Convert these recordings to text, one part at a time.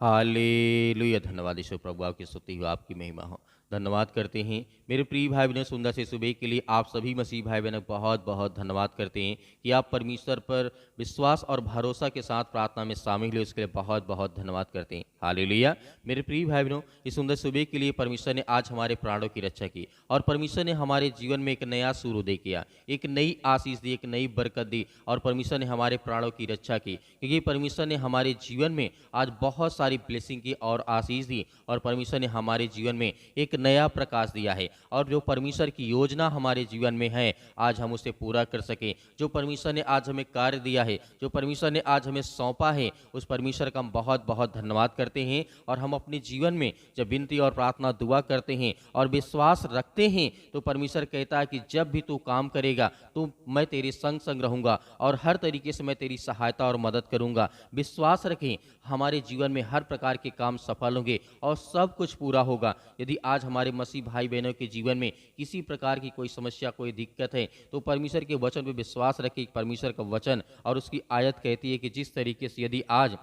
Hallelujah. धन्यवाद ईश्वर प्रभु, आपकी स्तुति हो, आपकी महिमा हो। धन्यवाद करते हैं मेरे प्रिय भाई बहनों, सुंदर से सुबह के लिए आप सभी मसीह भाई बहनों बहुत बहुत धन्यवाद करते हैं कि आप परमेश्वर पर विश्वास और भरोसा के साथ प्रार्थना में शामिल हुए, उसके लिए बहुत बहुत धन्यवाद करते हैं। हालेलुया। मेरे प्रिय भाई बहनों, इस सुंदर सुबह के लिए परमेश्वर ने आज हमारे प्राणों की रक्षा की और परमेश्वर ने हमारे जीवन में एक नया सूर्योदय किया, एक नई आशीष दी, एक नई बरकत दी और परमेश्वर ने हमारे प्राणों की रक्षा की, क्योंकि परमेश्वर ने हमारे जीवन में आज बहुत सारी ब्लेसिंग की और आशीष दी और परमेश्वर ने हमारे जीवन में एक नया प्रकाश दिया है। और जो परमेश्वर की योजना हमारे जीवन में है, आज हम उसे पूरा कर सकें। जो परमेश्वर ने आज हमें कार्य दिया है, जो परमेश्वर ने आज हमें सौंपा है, उस परमेश्वर का हम बहुत बहुत धन्यवाद करते हैं। और हम अपने जीवन में जब विनती और प्रार्थना दुआ करते हैं और विश्वास रखते हैं, तो परमेश्वर कहता है कि जब भी तू काम करेगा तो मैं तेरे संग संग रहूंगा और हर तरीके से मैं तेरी सहायता और मदद करूंगा। विश्वास रखें, हमारे जीवन में हर प्रकार के काम सफल होंगे और सब कुछ पूरा होगा। यदि आज हमारे मसीह भाई बहनों के जीवन में किसी प्रकार की कोई समस्या, कोई दिक्कत है, तो परमेश्वर के वचन पे विश्वास रखें। परमेश्वर का वचन और उसकी आयत कहती है कि जिस तरीके से यदि आज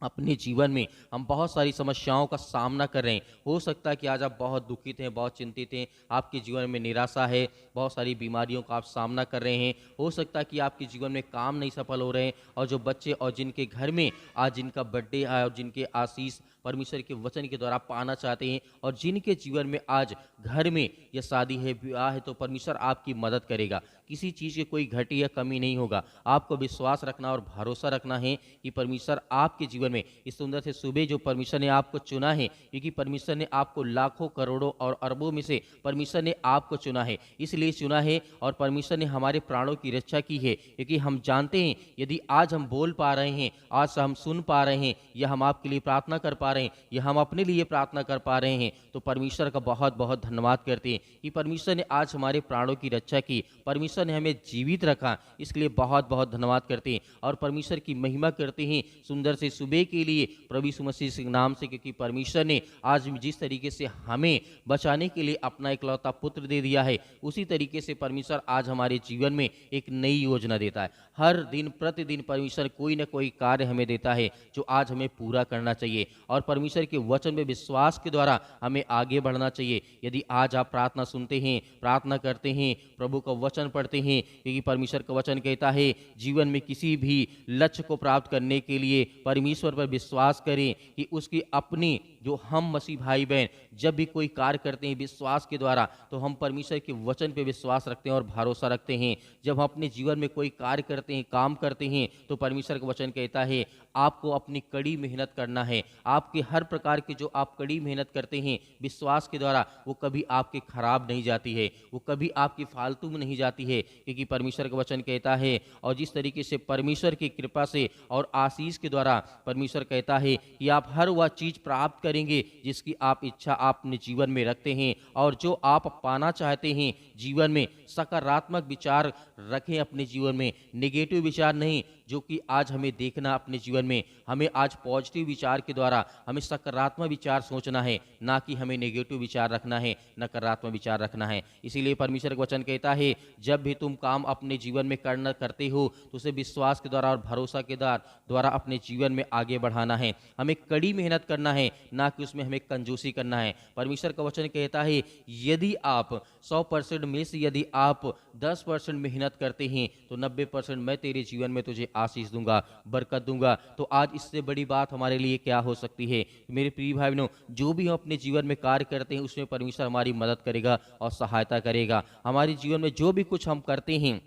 अपने जीवन में हम बहुत सारी समस्याओं का सामना कर रहे हैं, हो सकता है कि आज आप बहुत दुखित हैं, बहुत चिंतित हैं, आपके जीवन में निराशा है, बहुत सारी बीमारियों का आप सामना कर रहे हैं, हो सकता है कि आपके जीवन में काम नहीं सफल हो रहे हैं, और जो बच्चे और जिनके घर में आज जिनका बर्थडे है और जिनके आशीष परमेश्वर के वचन के द्वारा पाना चाहते हैं, और जिनके जीवन में आज घर में या शादी है, विवाह है, तो परमेश्वर आपकी मदद करेगा। किसी चीज़ की कोई घटी या कमी नहीं होगा। आपको विश्वास रखना और भरोसा रखना है कि परमेश्वर आपके जीवन में इस सुंदर से सुबह जो परमेश्वर ने आपको चुना है, क्योंकि परमेश्वर ने आपको लाखों करोड़ों और अरबों में से परमेश्वर ने आपको चुना है, इसलिए चुना है। और परमेश्वर ने हमारे प्राणों की रक्षा की है, क्योंकि हम जानते हैं यदि आज हम बोल पा रहे हैं, आज हम सुन पा रहे हैं, या हम आपके लिए प्रार्थना कर पा रहे हैं, या हम अपने लिए प्रार्थना कर पा रहे हैं, तो परमेश्वर का बहुत बहुत धन्यवाद करते हैं कि परमेश्वर ने आज हमारे प्राणों की रक्षा की, परमेश्वर ने हमें जीवित रखा। इसके लिए बहुत बहुत धन्यवाद करते हैं और परमेश्वर की महिमा करते हैं सुंदर से सुबह के लिए प्रभु यीशु मसीह के नाम से, क्योंकि परमेश्वर ने आज जिस तरीके से हमें बचाने के लिए अपना इकलौता पुत्र दे दिया है, उसी तरीके से परमेश्वर आज हमारे जीवन में एक नई योजना देता है। हर दिन प्रतिदिन परमेश्वर कोई ना कोई कार्य हमें देता है जो आज हमें पूरा करना चाहिए, और परमेश्वर के वचन में विश्वास के द्वारा हमें आगे बढ़ना चाहिए। यदि आज आप प्रार्थना सुनते हैं, प्रार्थना करते हैं, प्रभु का वचन पढ़ते हैं, क्योंकि परमेश्वर का वचन कहता है जीवन में किसी भी लक्ष्य को प्राप्त करने के लिए परमेश्वर पर विश्वास करें कि उसकी अपनी जो हम मसीह भाई बहन जब भी कोई कार्य करते हैं विश्वास के द्वारा, तो हम परमेश्वर के वचन पे विश्वास रखते हैं और भरोसा रखते हैं। जब हम अपने जीवन में कोई कार्य करते हैं, काम करते हैं, तो परमेश्वर का वचन कहता है आपको अपनी कड़ी मेहनत करना है। आपके हर प्रकार की जो आप कड़ी मेहनत करते हैं विश्वास के द्वारा, वो कभी आपके खराब नहीं जाती है, वो कभी आपकी फालतू में नहीं जाती है, क्योंकि परमेश्वर का वचन कहता है। और जिस तरीके से परमेश्वर की कृपा से और आशीष के द्वारा परमेश्वर कहता है कि आप हर वह चीज प्राप्त करेंगे जिसकी आप इच्छा आप अपने जीवन में रखते हैं, और जो आप पाना चाहते हैं जीवन में, सकारात्मक विचार रखें अपने जीवन में, नेगेटिव विचार नहीं। जो कि आज हमें देखना अपने जीवन में, हमें आज पॉजिटिव विचार के द्वारा हमें सकारात्मक विचार सोचना है, ना कि हमें नेगेटिव विचार रखना है, नकारात्मक विचार रखना है। इसीलिए परमेश्वर का वचन कहता है जब भी तुम काम अपने जीवन में करते हो, तो उसे विश्वास के द्वारा और भरोसा के द्वारा अपने जीवन में आगे बढ़ाना है। हमें कड़ी मेहनत करना है, ना कि उसमें हमें कंजूसी करना है। परमेश्वर का वचन कहता है यदि आप 100% में से यदि आप 10% मेहनत करते हैं, तो 90% मैं तेरे जीवन में तुझे आशीष दूंगा, बरकत दूंगा। तो आज इससे बड़ी बात हमारे लिए क्या हो सकती है। मेरे प्रिय भाई बहनों, जो भी हम अपने जीवन में कार्य करते हैं उसमें परमेश्वर हमारी मदद करेगा और सहायता करेगा। हमारे जीवन में जो भी कुछ हम करते हैं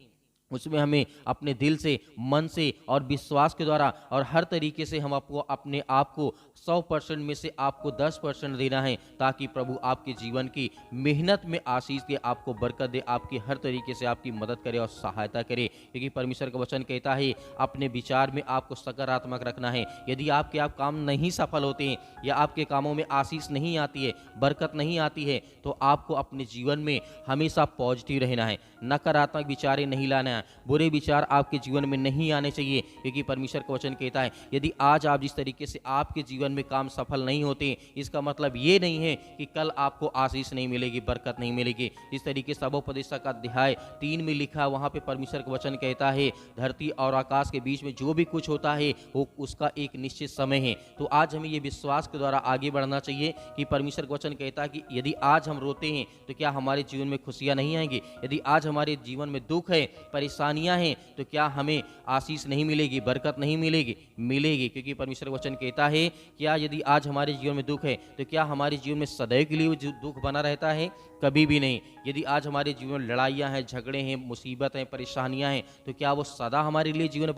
उसमें हमें अपने दिल से, मन से और विश्वास के द्वारा और हर तरीके से हम आपको अपने आप को 100% में से आपको 10% देना है, ताकि प्रभु आपके जीवन की मेहनत में आशीष दे, आपको बरकत दे, आपकी हर तरीके से आपकी मदद करे और सहायता करे। क्योंकि परमेश्वर का वचन कहता है अपने विचार में आपको सकारात्मक रखना है। यदि आपके आप काम नहीं सफल होते हैं या आपके कामों में आशीष नहीं आती है, बरकत नहीं आती है, तो आपको अपने जीवन में हमेशा पॉजिटिव रहना है, नकारात्मक विचारें नहीं लाना है। आए, बुरे विचार आपके जीवन में नहीं आने चाहिए, क्योंकि परमेश्वर का वचन कहता है यदि आज आप जिस तरीके से आपके जीवन में काम सफल नहीं होते, इसका मतलब ये नहीं है कि कल आपको आशीष नहीं मिलेगी, बरकत नहीं मिलेगी। जिस तरीके से सबोपदेशक का अध्याय 3 में लिखा, वहाँ पे परमेश्वर का वचन कहता है धरती और आकाश के बीच में जो भी कुछ होता है वो उसका एक निश्चित समय है। तो आज हमें ये विश्वास के द्वारा आगे बढ़ना चाहिए कि परमेश्वर का वचन कहता है कि यदि आज हम रोते हैं तो क्या हमारे जीवन में खुशियां नहीं आएंगी? यदि आज हमारे जीवन में दुख है, परेशानियां हैं, तो क्या हमें आशीष नहीं मिलेगी, बरकत नहीं मिलेगी? मिलेगी, क्योंकि परमेश्वर का वचन कहता है क्या यदि आज हमारे जीवन में दुख है तो क्या हमारे जीवन में सदैव के लिए वो दुख बना रहता है? कभी भी नहीं। यदि आज हमारे जीवन में लड़ाइयाँ हैं, झगड़े हैं, मुसीबत हैं, परेशानियाँ हैं, तो क्या वो सदा हमारे लिए जीवन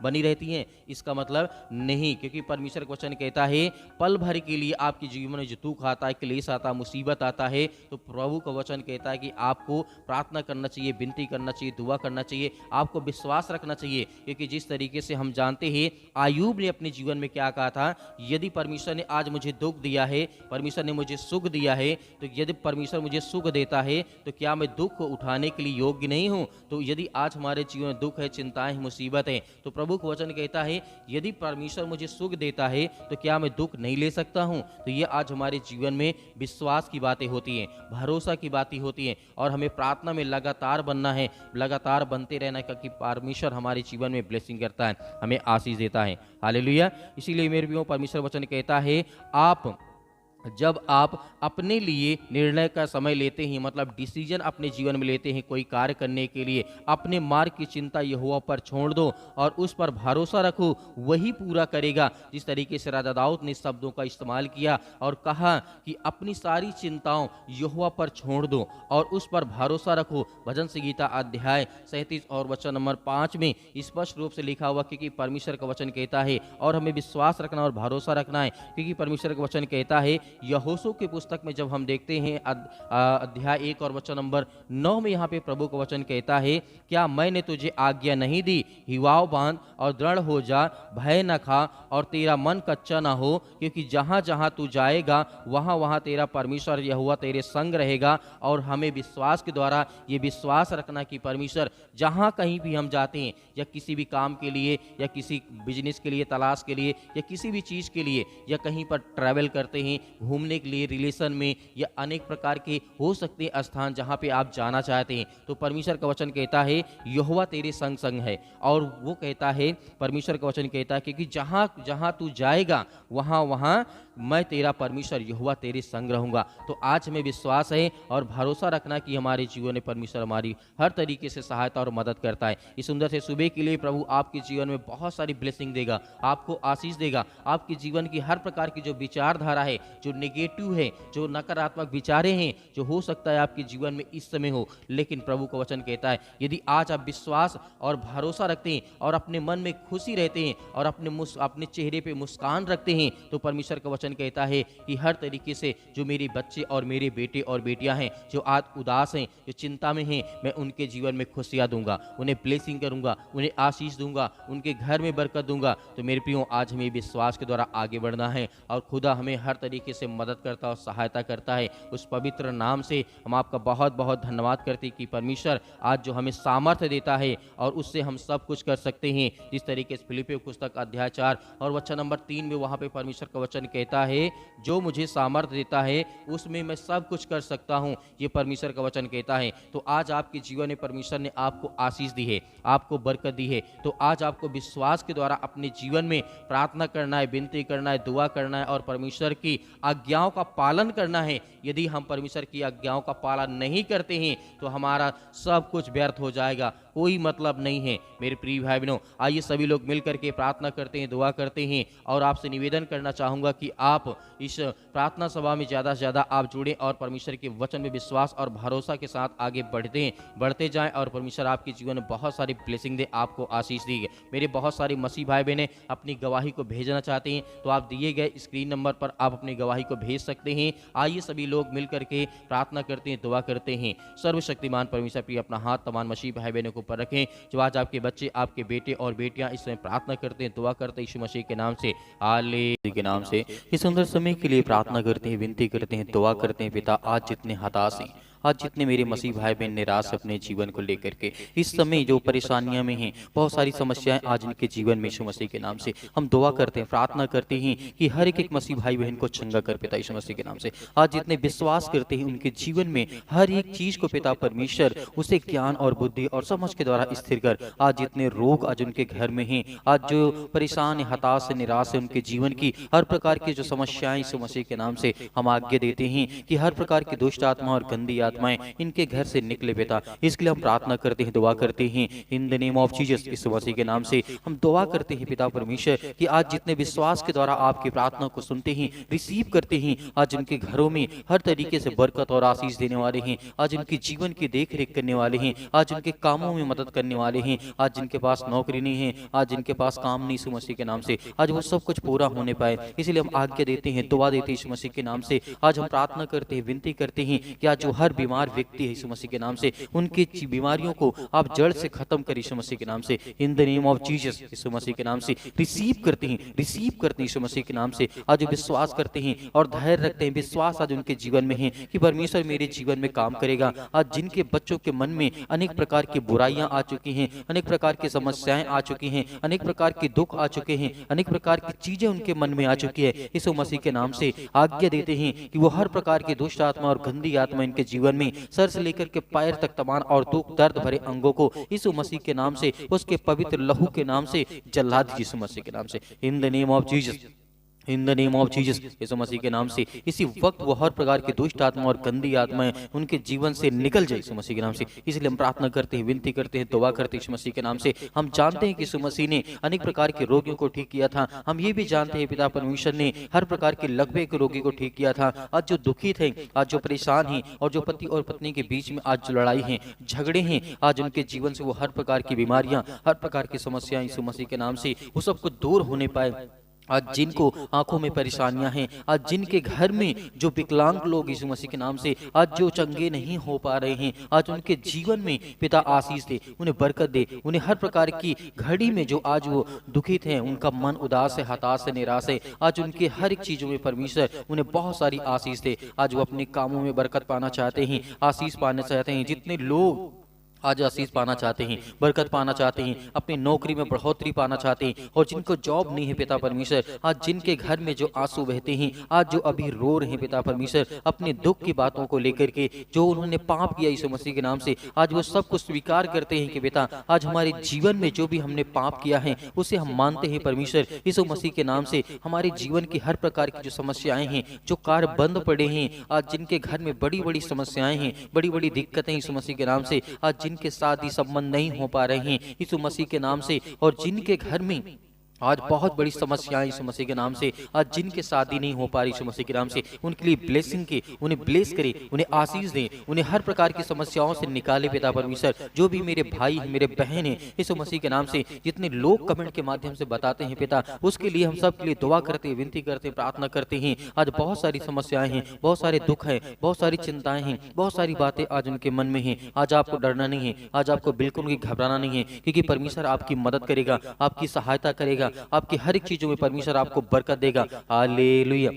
बनी रहती हैं? इसका मतलब नहीं, क्योंकि परमेश्वर का वचन कहता है पल भर के लिए आपके जीवन में जो दुख आता है, क्लेश आता है, मुसीबत आता है, तो प्रभु का वचन कहता है कि आपको प्रार्थना करना चाहिए, विनती करना चाहिए, दुआ करना चाहिए, आपको विश्वास रखना चाहिए। क्योंकि जिस तरीके से हम जानते हैं आयूब ने अपने जीवन में क्या कहा था, यदि परमेश्वर ने आज मुझे दुख दिया है, परमेश्वर ने मुझे सुख दिया है, तो यदि परमेश्वर मुझे सुख देता है तो क्या मैं दुख को उठाने के लिए योग्य नहीं हूं? तो यदि आज हमारे जीवन में दुख है, चिंताएं हैं, मुसीबत है, तो प्रभु का वचन कहता है यदि परमेश्वर मुझे सुख देता है तो क्या मैं दुख नहीं ले सकता हूं? तो ये आज हमारे जीवन में विश्वास की बातें होती हैं, भरोसा की बातें होती हैं, और हमें प्रार्थना में लगातार बनना है, लगातार बनते रहना है, क्योंकि परमेश्वर हमारे जीवन में ब्लेसिंग करता है, हमें आशीष देता है। हालेलुया। इसीलिए मेरे प्रियो परमेश्वर वचन कहता है जब आप अपने लिए निर्णय का समय लेते हैं, मतलब डिसीजन अपने जीवन में लेते हैं कोई कार्य करने के लिए, अपने मार्ग की चिंता यहोवा पर छोड़ दो और उस पर भरोसा रखो, वही पूरा करेगा। जिस तरीके से राजा दाऊद ने शब्दों का इस्तेमाल किया और कहा कि अपनी सारी चिंताओं यहोवा पर छोड़ दो और उस पर भरोसा रखो। भजन संगीता अध्याय 37 और वचन नंबर 5 में स्पष्ट रूप से लिखा हुआ, क्योंकि परमेश्वर का वचन कहता है, और हमें विश्वास रखना और भरोसा रखना है, क्योंकि परमेश्वर का वचन कहता है यहोशू की पुस्तक में जब हम देखते हैं अध्याय 1 और वचन नंबर 9 में, यहाँ पे प्रभु का वचन कहता है क्या मैंने तुझे आज्ञा नहीं दी, हिवाव बांध और दृढ़ हो जा, भय न खा और तेरा मन कच्चा ना हो, क्योंकि जहाँ जहाँ तू जाएगा वहाँ वहाँ तेरा परमेश्वर यहोवा तेरे संग रहेगा। और हमें विश्वास के द्वारा ये विश्वास रखना कि परमेश्वर जहाँ कहीं भी हम जाते हैं, या किसी भी काम के लिए, या किसी बिजनेस के लिए, तलाश के लिए, या किसी भी चीज़ के लिए, या कहीं पर ट्रैवल करते हैं, घूमने के लिए, रिलेशन में, या अनेक प्रकार के हो सकते हैं स्थान जहाँ पे आप जाना चाहते हैं, तो परमेश्वर का वचन कहता है यहोवा तेरे संग संग है। और वो कहता है, परमेश्वर का वचन कहता है कि जहाँ जहाँ तू जाएगा वहाँ वहाँ मैं तेरा परमेश्वर यहोवा तेरे संग रहूँगा। तो आज हमें विश्वास है और भरोसा रखना कि हमारे जीवन में परमेश्वर हमारी हर तरीके से सहायता और मदद करता है। इस सुंदर से सुबह के लिए प्रभु आपके जीवन में बहुत सारी ब्लेसिंग देगा, आपको आशीष देगा। आपके जीवन की हर प्रकार की जो विचारधारा है, जो नेगेटिव है, जो नकारात्मक विचारे हैं, जो हो सकता है आपके जीवन में इस समय हो, लेकिन प्रभु का वचन कहता है यदि आज आप विश्वास और भरोसा रखते हैं और अपने मन में खुशी रहते हैं और अपने चेहरे पे मुस्कान रखते हैं, तो परमेश्वर का वचन कहता है कि हर तरीके से जो मेरे बच्चे और मेरे बेटे और बेटियां हैं, जो आज उदास हैं, जो चिंता में हैं, मैं उनके जीवन में खुशियां दूंगा, उन्हें ब्लेसिंग करूंगा, उन्हें आशीष दूंगा, उनके घर में बरकत दूंगा। तो मेरे प्रियो आज हमें विश्वास के द्वारा आगे बढ़ना है और खुदा हमें हर तरीके से मदद करता और सहायता करता है। उस पवित्र नाम से हम आपका बहुत बहुत धन्यवाद करते हैं कि परमेश्वर आज जो हमें सामर्थ्य देता है और उससे हम सब कुछ कर सकते हैं। जिस तरीके से फिलिपियों पुस्तक अध्याय 4 और वचन नंबर 3 में वहाँ पे परमेश्वर का वचन कहता है जो मुझे सामर्थ्य देता है उसमें मैं सब कुछ कर सकता हूँ, ये परमेश्वर का वचन कहता है। तो आज आपके जीवन में परमेश्वर ने आपको आशीष दी है, आपको बरकत दी है। तो आज आपको विश्वास के द्वारा अपने जीवन में प्रार्थना करना है, विनती करना है, दुआ करना है और परमेश्वर की आज्ञाओं का पालन करना है। यदि हम परमेश्वर की आज्ञाओं का पालन नहीं करते हैं तो हमारा सब कुछ व्यर्थ हो जाएगा, कोई मतलब नहीं है। मेरे प्रिय भाई बहनों, आइए सभी लोग मिल करके प्रार्थना करते हैं, दुआ करते हैं और आपसे निवेदन करना चाहूँगा कि आप इस प्रार्थना सभा में ज़्यादा से ज़्यादा आप जुड़ें और परमेश्वर के वचन में विश्वास और भरोसा के साथ आगे बढ़ते जाएं और परमेश्वर आपके जीवन में बहुत सारी ब्लेसिंग दे, आपको आशीष दी। मेरे बहुत सारे मसीह भाई बहनें अपनी गवाही को भेजना चाहते हैं तो आप दिए गए स्क्रीन नंबर पर आप अपनी गवाही को भेज सकते हैं। आइए सभी लोग मिल करके प्रार्थना करते हैं, दुआ करते हैं। सर्वशक्तिमान परमेश्वर प्रिय अपना हाथ तमाम मसीह भाई बहनों के ऊपर रखें जो आज आपके बच्चे, आपके बेटे और बेटियां इस समय प्रार्थना करते हैं, दुआ करते हैं यीशु मसीह के नाम से, हालेलुया के नाम से। इस सुंदर समय के लिए प्रार्थना करते हैं, विनती करते हैं, दुआ करते हैं। पिता, आज जितने हताश हैं, आज जितने मेरे मसीह भाई बहन निराश है अपने जीवन को लेकर के, इस समय जो परेशानियां में हैं, बहुत सारी समस्याएं आज इनके जीवन में यीशु मसीह के नाम से हम दुआ करते हैं, प्रार्थना करते हैं कि हर एक मसीह भाई बहन को चंगा कर पिता यीशु मसीह के नाम से। आज जितने विश्वास करते हैं उनके जीवन में हर एक चीज को पिता परमेश्वर उसे ज्ञान और बुद्धि और समझ के द्वारा स्थिर कर। आज जितने रोग आज उनके घर में हैं, आज जो परेशान हताश है निराश है उनके जीवन की हर प्रकार की जो समस्याएं यीशु मसीह के नाम से हम आज्ञा देते हैं कि हर प्रकार की दुष्ट आत्मा और गंदी आत्माएं इनके घर से निकले पिता। इसके लिए हम प्रार्थना करते हैं, दुआ करते हैं in the name of Jesus, यीशु मसीह के नाम से हम दुआ करते हैं पिता परमेश्वर कि आज जितने विश्वास के द्वारा आपकी प्रार्थना को सुनते हैं, रिसीव करते हैं, आज उनके घरों में हर तरीके से बरकत और आशीष देने वाले हैं, आज उनके जीवन की देख रेख करने वाले हैं, आज उनके कामों में मदद करने वाले हैं, आज जिनके पास नौकरी नहीं है, आज जिनके पास काम नहीं, यीशु मसीह के नाम से आज वो सब कुछ पूरा होने पाए। इसलिए हम आज्ञा देते हैं, दुआ देते हैं यीशु मसीह के नाम से। आज हम प्रार्थना करते हैं, विनती करते हैं कि आज जो हर बीमार व्यक्ति है यीशु मसीह के नाम से उनकी बीमारियों को आप जड़ से खत्म करें यीशु मसीह के नाम से in the name of Jesus, यीशु मसीह के नाम से रिसीव करते हैं, रिसीव करते हैं यीशु मसीह के नाम से। आज विश्वास करते हैं और धैर्य रखते हैं, विश्वास आज उनके जीवन में है कि परमेश्वर मेरे जीवन में काम करेगा। आज जिनके बच्चों के मन में अनेक प्रकार की बुराइयां आ चुकी हैं, अनेक प्रकार की समस्याएं आ चुकी हैं, अनेक प्रकार के दुख आ चुके हैं, अनेक प्रकार की चीजें उनके मन में आ चुकी है, यीशु मसीह के नाम से आज्ञा देते हैं कि वो हर प्रकार की दुष्ट आत्मा और गंदी आत्मा इनके जीवन में सर से लेकर के पैर तक तमाम और दुख दर्द भरे अंगों को यीशु मसीह के नाम से उसके पवित्र लहू के नाम से जला दीजिए यीशु मसीह के नाम से in the name of Jesus, in the name of Jesus, यीशु मसीह के नाम से इसी वक्त वो हर प्रकार की दुष्ट आत्मा और गंदी आत्माएं उनके जीवन से निकल जाए यीशु मसीह के नाम से। इसलिए हम प्रार्थना करते हैं, विनती करते हैं, दुआ करते हैं यीशु मसीह के नाम से। हम जानते हैं कि यीशु मसीह ने अनेक प्रकार के रोगियों को ठीक किया था। हम ये भी जानते हैं पिता परमेश्वर ने हर प्रकार के लकवे के रोगी को ठीक किया था। आज जो दुखी थे, आज जो परेशान हैं और जो पति और पत्नी के बीच में आज जो लड़ाई है, झगड़े हैं, आज उनके जीवन से वो हर प्रकार की बीमारियां, हर प्रकार की समस्याएं यीशु मसीह के नाम से वो सब कुछ दूर होने पाए। आज जिनको आंखों में परेशानियां हैं, आज जिनके घर में जो विकलांग लोग यीशु मसीह के नाम से आज जो चंगे नहीं हो पा रहे हैं, आज उनके जीवन में पिता आशीष दे, उन्हें बरकत दे। उन्हें हर प्रकार की घड़ी में जो आज वो दुखित हैं, उनका मन उदास है, हताश है, निराश है, आज उनके हर एक चीजों में परमेश्वर उन्हें बहुत सारी आशीष दे। आज वो अपने कामों में बरकत पाना चाहते हैं, आशीष पाना चाहते हैं। जितने लोग आज आशीष पाना चाहते हैं, बरकत पाना चाहते हैं, अपनी नौकरी में बढ़ोतरी पाना चाहते हैं, और जिनको जॉब नहीं है पिता परमेश्वर, आज जिनके घर में जो आंसू बहते हैं, आज जो अभी रो रहे हैं पिता परमेश्वर अपने दुख की बातों को लेकर के, जो उन्होंने पाप किया यीशु मसीह के नाम से, आज वो सब कुछ स्वीकार करते हैं कि बेटा आज हमारे जीवन में जो भी हमने पाप किया है उसे हम मानते हैं परमेश्वर यीशु मसीह के नाम से। हमारे जीवन की हर प्रकार की जो समस्याएं हैं, जो कार्य बंद पड़े हैं, आज जिनके घर में बड़ी बड़ी समस्याएं हैं, बड़ी बड़ी दिक्कतें यीशु मसीह के नाम से, आज जिनके शादी संबंध नहीं हो पा रहे हैं यीशु मसीह के नाम से, और जिनके घर में आज बहुत बड़ी समस्याएं यीशु मसीह के नाम से, आज जिनके शादी नहीं हो पा रही यीशु मसीह के नाम से, उनके लिए ब्लेसिंग के, उन्हें ब्लेस करे, उन्हें आशीष दे, उन्हें हर प्रकार की समस्याओं से निकाले पिता परमेश्वर। जो भी मेरे भाई हैं, मेरे बहन हैं यीशु मसीह के नाम से, जितने लोग कमेंट के माध्यम से बताते हैं पिता, उसके लिए हम सब के लिए दुआ करते हैं, विनती करते हैं, प्रार्थना करते हैं। आज बहुत सारी समस्याएं हैं, बहुत सारे दुख हैं, बहुत सारी चिंताएं हैं, बहुत सारी बातें आज उनके मन में हैं। आज आपको डरना नहीं है, आज आपको बिल्कुल भी घबराना नहीं है, क्योंकि परमेश्वर आपकी मदद करेगा, आपकी सहायता करेगा, आपकी हर एक चीजों में परमेश्वर आपको बरकत देगा। Hallelujah,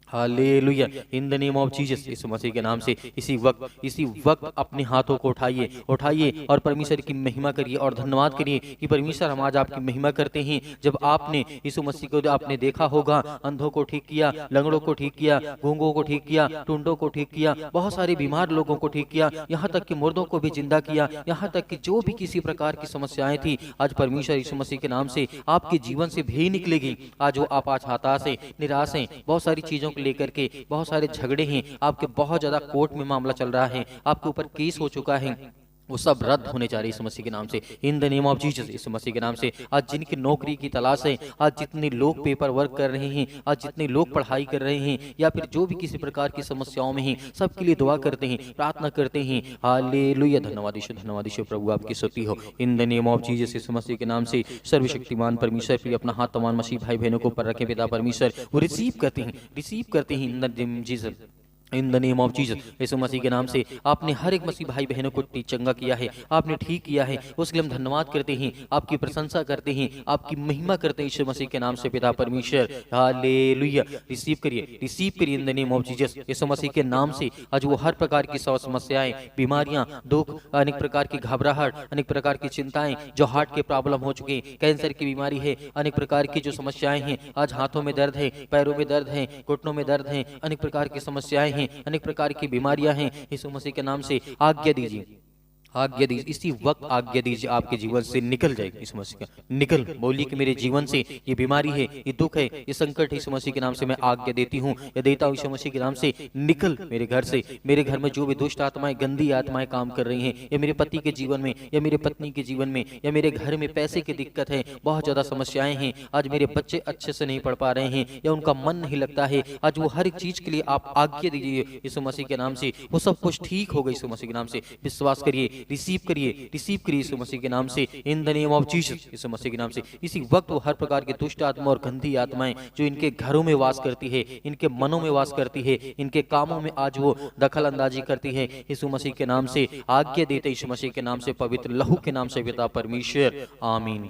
hallelujah, in the name of Jesus, यीशु मसीह के नाम से इसी वक्त अपने हाथों को उठाइए और परमेश्वर की महिमा करिए और धन्यवाद करिए कि परमेश्वर हम आज आपकी महिमा करते हैं। जब आपने यीशु मसीह को आपने देखा होगा, अंधों को ठीक किया, लंगड़ों को ठीक किया, गूंगों को ठीक किया, टुंडों को ठीक किया, बहुत सारे बीमार लोगों को ठीक किया, यहाँ तक कि मुर्दों को भी जिंदा किया, यहाँ तक कि जो भी किसी प्रकार की समस्याएं थी, आज परमेश्वर यीशु मसीह के नाम से आपके जीवन से भी निकलेगी। आज वो आप आज हताश हैं, निराश हैं, बहुत सारी चीजों लेकर के, बहुत सारे झगड़े हैं, आपके बहुत ज्यादा कोर्ट में मामला चल रहा है, आपके ऊपर केस हो चुका है, वो सब रद्द होने जा रही है यीशु मसीह के नाम से, in the name of Jesus, यीशु मसीह के नाम से। आज जिनकी नौकरी की तलाश है, आज जितने लोग पेपर वर्क कर रहे हैं, आज जितने लोग पढ़ाई कर रहे हैं, या फिर जो भी किसी प्रकार की समस्याओं में हैं, सबके लिए दुआ करते हैं, प्रार्थना करते हैं। हालेलुया, धन्यवाद यीशु, प्रभु आपकी स्तुति हो। In the name of Jesus, यीशु मसीह के नाम से सर्वशक्तिमान परमेश्वर फिर अपना हाथ तमाम मसीह भाई बहनों को ऊपर रखे पिता परमेश्वर, वो रिसीव करते हैं in the name Jesus. In the name of Jesus, यीशु मसीह के नाम से आपने हर एक मसीह भाई बहनों को चंगा किया है, आपने ठीक किया है, उसके लिए हम धन्यवाद करते हैं, आपकी प्रशंसा करते हैं, आपकी महिमा करते हैं यीशु मसीह के नाम से पिता परमेश्वर। हालेलुया। रिसीव करिए in the name of Jesus, यीशु मसीह के नाम से। आज वो हर प्रकार की समस्याएं, बीमारियां, दुख, अनेक प्रकार की घबराहट, अनेक प्रकार की चिंताएं, जो हार्ट के प्रॉब्लम हो चुके, कैंसर की बीमारी है, अनेक प्रकार की जो समस्याएं हैं, आज हाथों में दर्द है, पैरों में दर्द है, घुटनों में दर्द है, अनेक प्रकार की समस्याएं हैं, अनेक प्रकार की बीमारियां हैं, यीशु मसीह के नाम से आज्ञा दीजिए, आज्ञा दीजिए, इसी वक्त आज्ञा दीजिए, आपके जीवन से निकल जाएगी यीशु मसीह का। निकल, बोलिए कि मेरे जीवन से ये बीमारी है, ये दुख है, ये संकट है, यीशु मसीह के नाम से मैं आज्ञा देती हूँ या देता हूँ यीशु मसीह के नाम से। निकल मेरे घर से, मेरे घर में जो भी दुष्ट आत्माएं, गंदी आत्माएं काम कर रही हैं, या मेरे पति के जीवन में, या मेरे पत्नी के जीवन में, या मेरे घर में पैसे की दिक्कत है, बहुत ज्यादा समस्याएं हैं, आज मेरे बच्चे अच्छे से नहीं पढ़ पा रहे हैं, या उनका मन नहीं लगता है, आज वो हर एक चीज के लिए आप आज्ञा दीजिए यीशु मसीह के नाम से, वो सब कुछ ठीक होगा यीशु मसीह के नाम से। विश्वास करिए, रिसीव करिए यीशु मसीह के नाम से, in the name of Jesus, यीशु मसीह के नाम से। इसी वक्त वो हर प्रकार के दुष्ट आत्मा और गंदी आत्माएं जो इनके घरों में वास करती है, इनके मनों में वास करती है, इनके कामों में आज वो दखल अंदाजी करती है, यीशु मसीह के नाम से आज्ञा देते यीशु मसीह के नाम से, पवित्र लहू के नाम से पिता परमेश्वर, आमीन।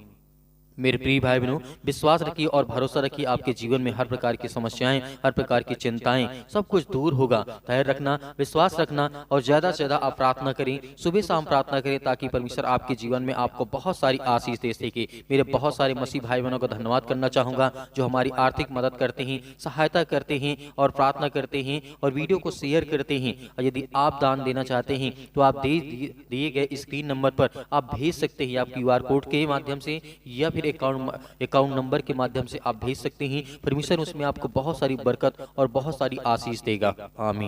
मेरे प्रिय भाई बहनों, विश्वास रखिए और भरोसा रखिए, आपके जीवन में हर प्रकार की समस्याएं, हर प्रकार की चिंताएं, सब कुछ दूर होगा। धैर्य रखना, विश्वास रखना और ज्यादा से ज्यादा आप प्रार्थना करें, सुबह शाम प्रार्थना करें, ताकि परमेश्वर आपके जीवन में आपको बहुत सारी आशीष दे सके। मेरे बहुत सारे मसीह भाई बहनों का धन्यवाद करना चाहूंगा जो हमारी आर्थिक मदद करते हैं, सहायता करते हैं और प्रार्थना करते हैं और वीडियो को शेयर करते हैं। और यदि आप दान देना चाहते हैं तो आप दिए गए स्क्रीन नंबर पर आप भेज सकते हैं, आप QR कोड के माध्यम से या फिर अकाउंट नंबर के माध्यम से आप भेज सकते हैं। परमेश्वर उसमें आपको बहुत सारी बरकत और बहुत सारी आशीष देगा। आमीन।